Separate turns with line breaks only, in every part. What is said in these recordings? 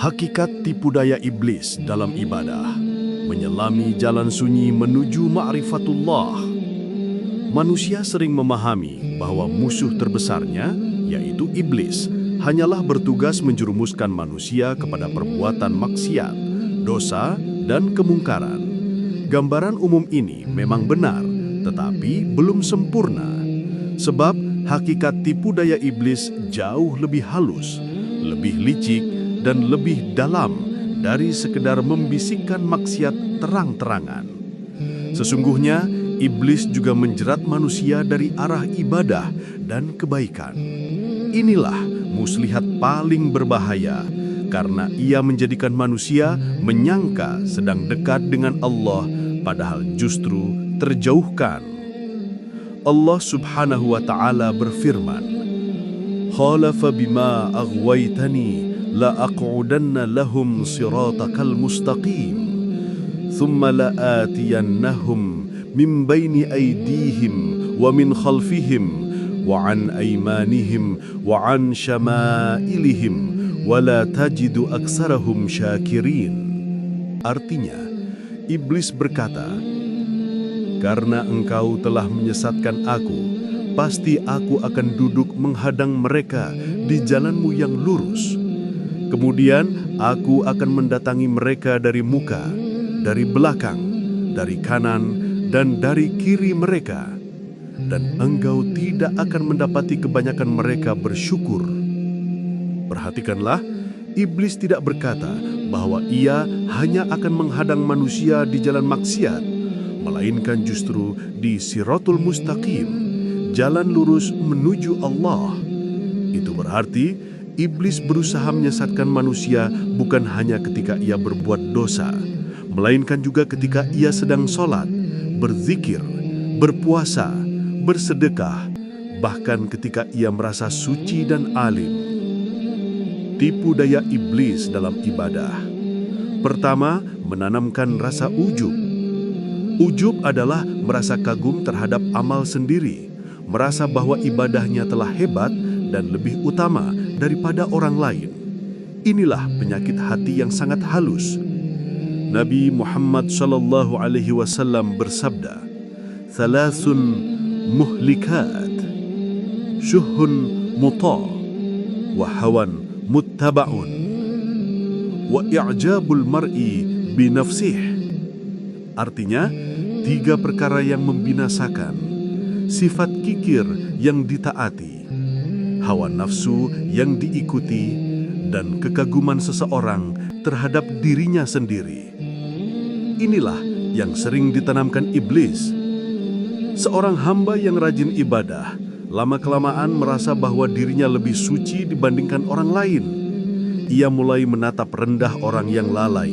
Hakikat tipu daya iblis dalam ibadah, menyelami jalan sunyi menuju ma'rifatullah. Manusia sering memahami bahwa musuh terbesarnya, yaitu iblis, hanyalah bertugas menjerumuskan manusia kepada perbuatan maksiat, dosa, dan kemungkaran. Gambaran umum ini memang benar, tetapi belum sempurna. Sebab hakikat tipu daya iblis jauh lebih halus, lebih licik, dan lebih dalam dari sekedar membisikkan maksiat terang-terangan. Sesungguhnya, iblis juga menjerat manusia dari arah ibadah dan kebaikan. Inilah muslihat paling berbahaya, karena ia menjadikan manusia menyangka sedang dekat dengan Allah, padahal justru terjauhkan. Allah Subhanahu wa Ta'ala berfirman, "Qala fa bima aghwaytani la aq'udanna lahum siratakal mustaqim thumma la atiyannahum min baini aydihim wa min khalfihim wa an aymanihim wa an syama'ilihim wa la tajidu aksarahum syakirin." Artinya, iblis berkata, "Karena engkau telah menyesatkan aku, pasti aku akan duduk menghadang mereka di jalanmu yang lurus. Kemudian aku akan mendatangi mereka dari muka, dari belakang, dari kanan, dan dari kiri mereka. Dan engkau tidak akan mendapati kebanyakan mereka bersyukur." Perhatikanlah, iblis tidak berkata bahwa ia hanya akan menghadang manusia di jalan maksiat, melainkan justru di Siratul Mustaqim, jalan lurus menuju Allah. Itu berarti iblis berusaha menyesatkan manusia bukan hanya ketika ia berbuat dosa, melainkan juga ketika ia sedang sholat, berzikir, berpuasa, bersedekah, bahkan ketika ia merasa suci dan alim. Tipu daya iblis dalam ibadah. Pertama, menanamkan rasa ujub. Ujub adalah merasa kagum terhadap amal sendiri, merasa bahwa ibadahnya telah hebat dan lebih utama daripada orang lain. Inilah penyakit hati yang sangat halus. Nabi Muhammad SAW bersabda, "Thalathun muhlikat, syuhun muta', wa hawan muttaba'un, wa i'jabul mar'i binafsih." Artinya, 3 perkara yang membinasakan, sifat kikir yang ditaati, hawa nafsu yang diikuti, dan kekaguman seseorang terhadap dirinya sendiri. Inilah yang sering ditanamkan iblis. Seorang hamba yang rajin ibadah, lama-kelamaan merasa bahwa dirinya lebih suci dibandingkan orang lain. Ia mulai menatap rendah orang yang lalai.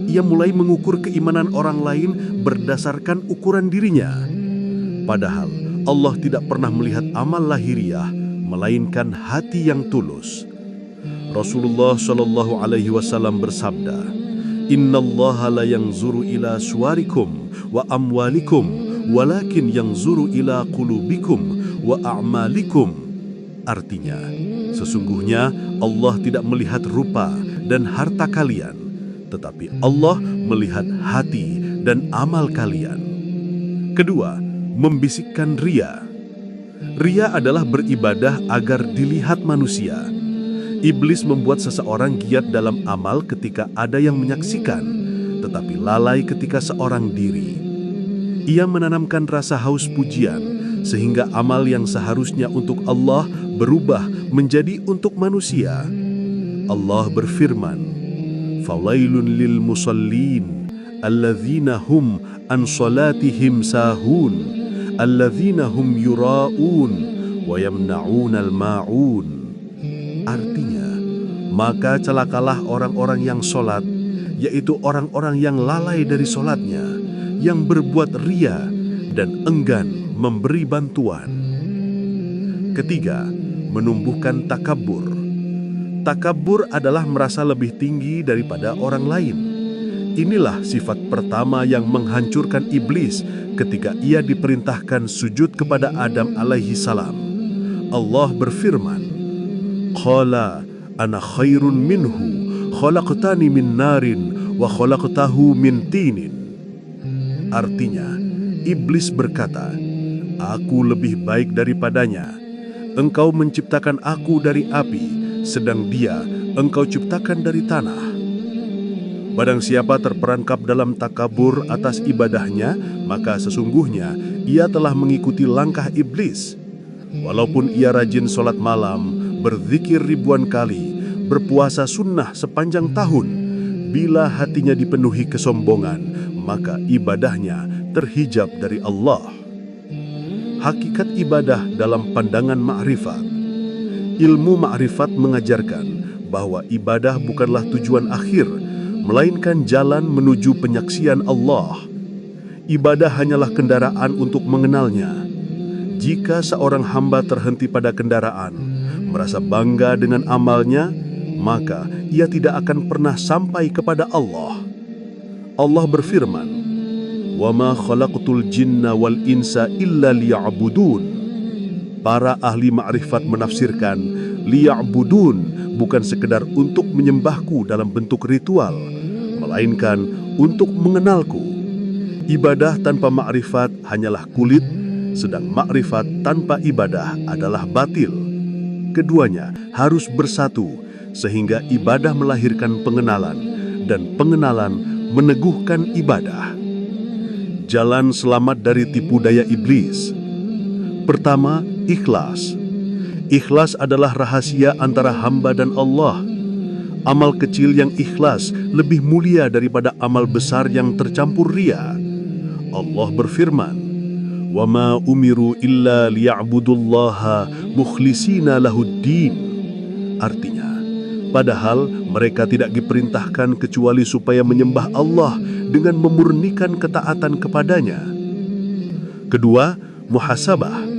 Ia mulai mengukur keimanan orang lain berdasarkan ukuran dirinya. Padahal Allah tidak pernah melihat amal lahiriah, melainkan hati yang tulus. Rasulullah SAW bersabda, "Innallaha la yanzuru ila suwarikum wa amwalikum, walakin yanzuru ila qulubikum wa a'malikum." Artinya, sesungguhnya Allah tidak melihat rupa dan harta kalian, tetapi Allah melihat hati dan amal kalian. Kedua, membisikkan ria. Ria adalah beribadah agar dilihat manusia. Iblis membuat seseorang giat dalam amal ketika ada yang menyaksikan, tetapi lalai ketika seorang diri. Ia menanamkan rasa haus pujian, sehingga amal yang seharusnya untuk Allah berubah menjadi untuk manusia. Allah berfirman, "Fawailun lil musallin, alladzina hum an salatihim sahun, alladzina hum yura'un, wa yamna'unal ma'un." Artinya, maka celakalah orang-orang yang sholat, yaitu orang-orang yang lalai dari sholatnya, yang berbuat ria dan enggan memberi bantuan. Ketiga, menumbuhkan takabur. Takabur adalah merasa lebih tinggi daripada orang lain. Inilah sifat pertama yang menghancurkan iblis ketika ia diperintahkan sujud kepada Adam alaihi salam. Allah berfirman, "Qala ana khairun minhu khalaqtani min narin wa khalaqtahu min tinin. Artinya, iblis berkata, aku lebih baik daripadanya. Engkau menciptakan aku dari api, sedang dia engkau ciptakan dari tanah. Barang siapa terperangkap dalam takabur atas ibadahnya, maka sesungguhnya ia telah mengikuti langkah iblis. Walaupun ia rajin sholat malam, berzikir ribuan kali, berpuasa sunnah sepanjang tahun, bila hatinya dipenuhi kesombongan, maka ibadahnya terhijab dari Allah. Hakikat ibadah dalam pandangan ma'rifat. Ilmu ma'rifat mengajarkan bahwa ibadah bukanlah tujuan akhir, melainkan jalan menuju penyaksian Allah. Ibadah hanyalah kendaraan untuk mengenalnya. Jika seorang hamba terhenti pada kendaraan, merasa bangga dengan amalnya, maka ia tidak akan pernah sampai kepada Allah. Allah berfirman, "Wa ma khalaqtul jinna wal insa illa liya'budun." Para ahli ma'rifat menafsirkan, liya'budun bukan sekedar untuk menyembahku dalam bentuk ritual, melainkan untuk mengenalku. Ibadah tanpa ma'rifat hanyalah kulit, sedang ma'rifat tanpa ibadah adalah batil. Keduanya harus bersatu, sehingga ibadah melahirkan pengenalan, dan pengenalan meneguhkan ibadah. Jalan selamat dari tipu daya iblis. Pertama, ikhlas. Ikhlas adalah rahasia antara hamba dan Allah. Amal kecil yang ikhlas lebih mulia daripada amal besar yang tercampur ria. Allah berfirman, "Wa ma umiru illa liya'budullaha mukhlishina lahuddin." Artinya, padahal mereka tidak diperintahkan kecuali supaya menyembah Allah dengan memurnikan ketaatan kepadanya. Kedua, muhasabah.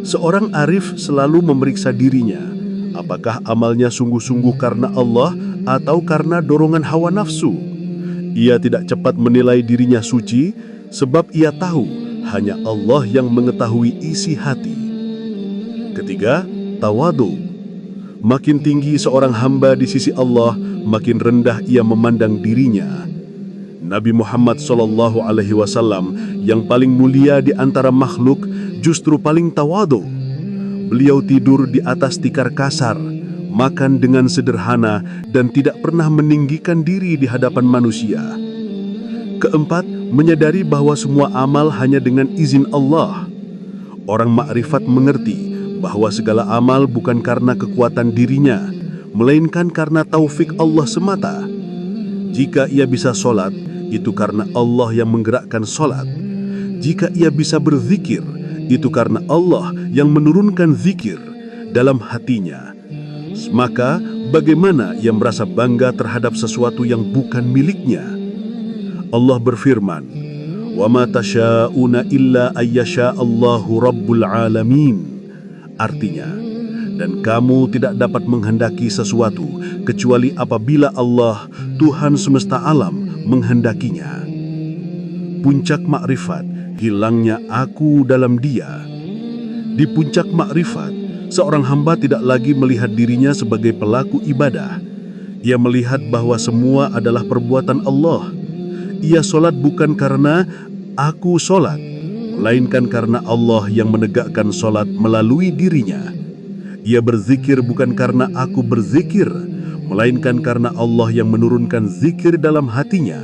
Seorang arif selalu memeriksa dirinya, apakah amalnya sungguh-sungguh karena Allah atau karena dorongan hawa nafsu. Ia tidak cepat menilai dirinya suci, sebab ia tahu hanya Allah yang mengetahui isi hati. Ketiga, tawadu. Makin tinggi seorang hamba di sisi Allah, makin rendah ia memandang dirinya. Nabi Muhammad SAW yang paling mulia di antara makhluk justru paling tawadu. Beliau tidur di atas tikar kasar, makan dengan sederhana, dan tidak pernah meninggikan diri di hadapan manusia. Keempat, menyadari bahwa semua amal hanya dengan izin Allah. Orang makrifat mengerti bahwa segala amal bukan karena kekuatan dirinya, melainkan karena taufik Allah semata. Jika ia bisa sholat, itu karena Allah yang menggerakkan sholat. Jika ia bisa berzikir, itu karena Allah yang menurunkan zikir dalam hatinya. Maka bagaimana ia merasa bangga terhadap sesuatu yang bukan miliknya? Allah berfirman, "Wa ma tasyauna illa ayyasha Allahu rabbul alamin." Artinya, dan kamu tidak dapat menghendaki sesuatu kecuali apabila Allah, Tuhan semesta alam, menghendakinya. Puncak makrifat, hilangnya aku dalam dia. Di puncak makrifat, seorang hamba tidak lagi melihat dirinya sebagai pelaku ibadah. Ia melihat bahwa semua adalah perbuatan Allah. Ia solat bukan karena aku solat, melainkan karena Allah yang menegakkan solat melalui dirinya. Ia berzikir bukan karena aku berzikir, melainkan karena Allah yang menurunkan zikir dalam hatinya.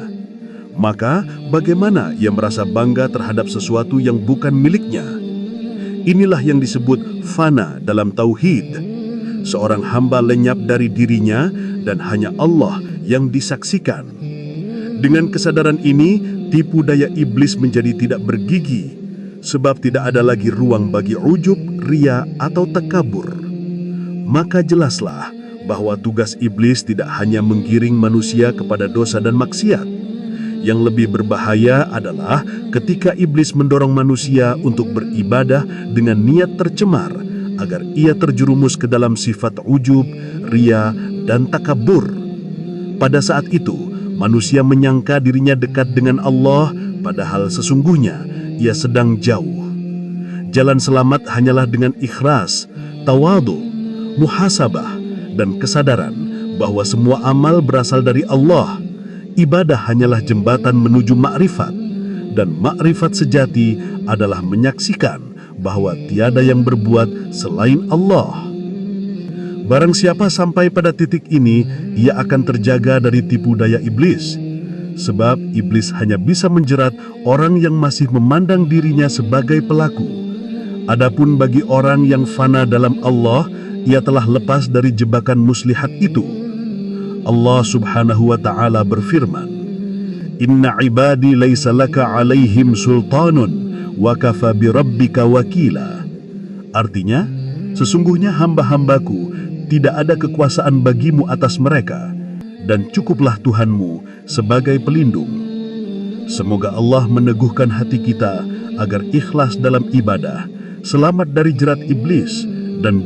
Maka bagaimana ia merasa bangga terhadap sesuatu yang bukan miliknya? Inilah yang disebut fana dalam tauhid. Seorang hamba lenyap dari dirinya dan hanya Allah yang disaksikan. Dengan kesadaran ini, tipu daya iblis menjadi tidak bergigi, sebab tidak ada lagi ruang bagi ujub, ria, atau takabur. Maka jelaslah bahwa tugas iblis tidak hanya menggiring manusia kepada dosa dan maksiat. Yang lebih berbahaya adalah ketika iblis mendorong manusia untuk beribadah dengan niat tercemar, agar ia terjerumus ke dalam sifat ujub, ria, dan takabur. Pada saat itu, manusia menyangka dirinya dekat dengan Allah, padahal sesungguhnya ia sedang jauh. Jalan selamat hanyalah dengan ikhlas, tawadu, muhasabah, dan kesadaran bahwa semua amal berasal dari Allah. Ibadah hanyalah jembatan menuju makrifat, dan makrifat sejati adalah menyaksikan bahwa tiada yang berbuat selain Allah. Barang siapa sampai pada titik ini, ia akan terjaga dari tipu daya iblis. Sebab iblis hanya bisa menjerat orang yang masih memandang dirinya sebagai pelaku. Adapun bagi orang yang fana dalam Allah, ia telah lepas dari jebakan muslihat itu. Allah Subhanahu wa ta'ala berfirman, "Inna ibadi laisa laka 'alaihim sultanun wa kafa bi rabbika wakila." Artinya, sesungguhnya hamba-hambaku tidak ada kekuasaan bagimu atas mereka, dan cukuplah Tuhanmu sebagai pelindung. Semoga Allah meneguhkan hati kita agar ikhlas dalam ibadah, selamat dari jerat iblis, dan